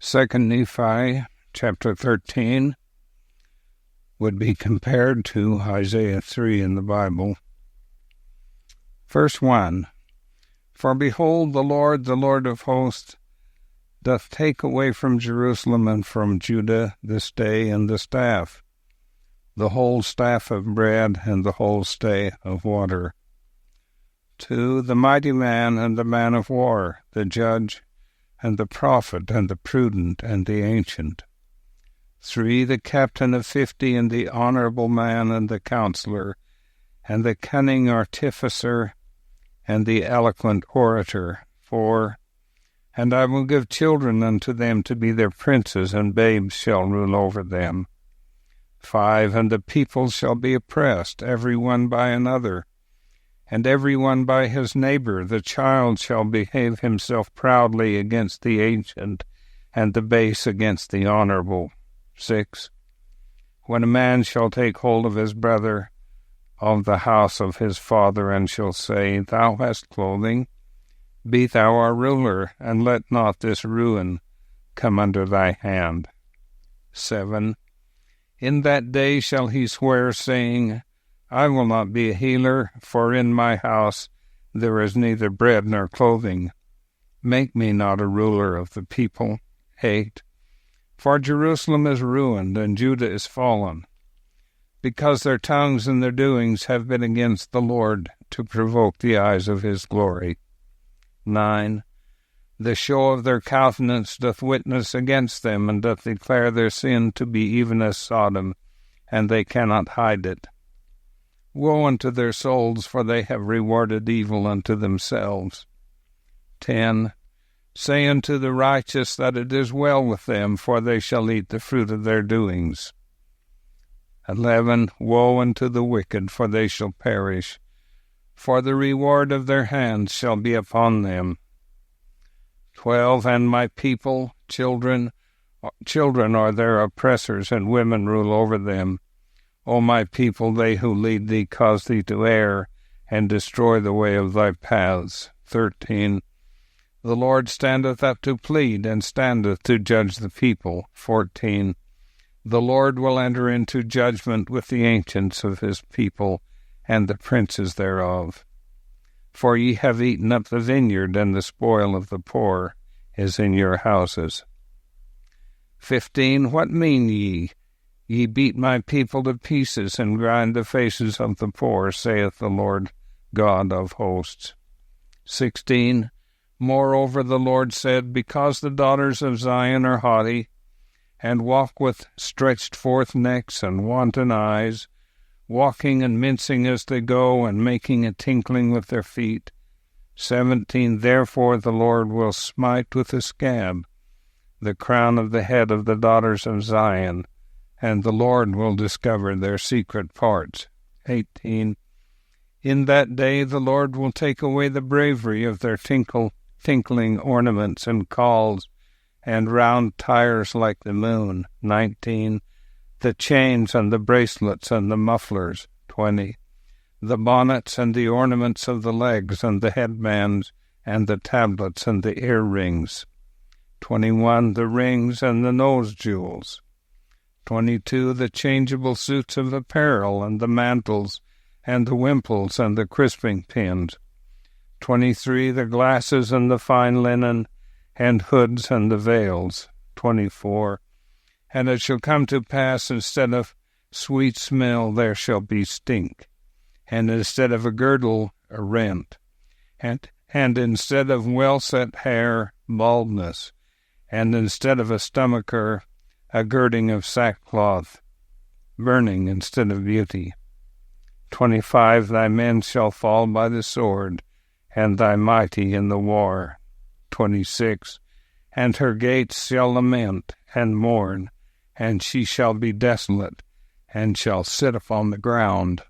2 Nephi chapter 13 would be compared to Isaiah 3 in the Bible. Verse 1, For behold, the Lord of hosts, doth take away from Jerusalem and from Judah the stay and the staff, the whole staff of bread and the whole stay of water. 2, the mighty man and the man of war, the judge and the prophet and the prudent and the ancient. 3, the captain of 50 and the honorable man and the counselor, and the cunning artificer and the eloquent orator. 4, and I will give children unto them to be their princes, and babes shall rule over them. 5, and the people shall be oppressed, every one by another, and every one by his neighbor. The child shall behave himself proudly against the ancient, and the base against the honorable. 6, when a man shall take hold of his brother of the house of his father, and shall say, Thou hast clothing, be thou our ruler, and let not this ruin come under thy hand. 7, in that day shall he swear, saying, I will not be a healer, for in my house there is neither bread nor clothing. Make me not a ruler of the people. 8, for Jerusalem is ruined, and Judah is fallen, because their tongues and their doings have been against the Lord, to provoke the eyes of his glory. 9, the show of their countenance doth witness against them, and doth declare their sin to be even as Sodom, and they cannot hide it. Woe unto their souls, for they have rewarded evil unto themselves. 10, say unto the righteous that it is well with them, for they shall eat the fruit of their doings. 11, woe unto the wicked, for they shall perish, for the reward of their hands shall be upon them. 12, and my people, children are their oppressors, and women rule over them. O my people, they who lead thee cause thee to err, and destroy the way of thy paths. 13, the Lord standeth up to plead, and standeth to judge the people. 14, the Lord will enter into judgment with the ancients of his people, and the princes thereof. For ye have eaten up the vineyard, and the spoil of the poor is in your houses. 15, what mean ye? Ye beat my people to pieces, and grind the faces of the poor, saith the Lord God of hosts. 16, moreover the Lord said, Because the daughters of Zion are haughty, and walk with stretched forth necks and wanton eyes, walking and mincing as they go, and making a tinkling with their feet. 17, therefore the Lord will smite with a scab the crown of the head of the daughters of Zion, and the Lord will discover their secret parts. 18, in that day the Lord will take away the bravery of their tinkling ornaments and calls, and round tires like the moon. 19, the chains and the bracelets and the mufflers. 20, the bonnets and the ornaments of the legs and the headbands and the tablets and the earrings. 21, the rings and the nose jewels. 22, the changeable suits of apparel, and the mantles, and the wimples, and the crisping pins. 23, the glasses, and the fine linen, and hoods, and the veils. 24, and it shall come to pass, instead of sweet smell there shall be stink, and instead of a girdle a rent, and instead of well-set hair baldness, and instead of a stomacher a girding of sackcloth, burning instead of beauty. 25, thy men shall fall by the sword, and thy mighty in the war. 26, and her gates shall lament and mourn, and she shall be desolate, and shall sit upon the ground.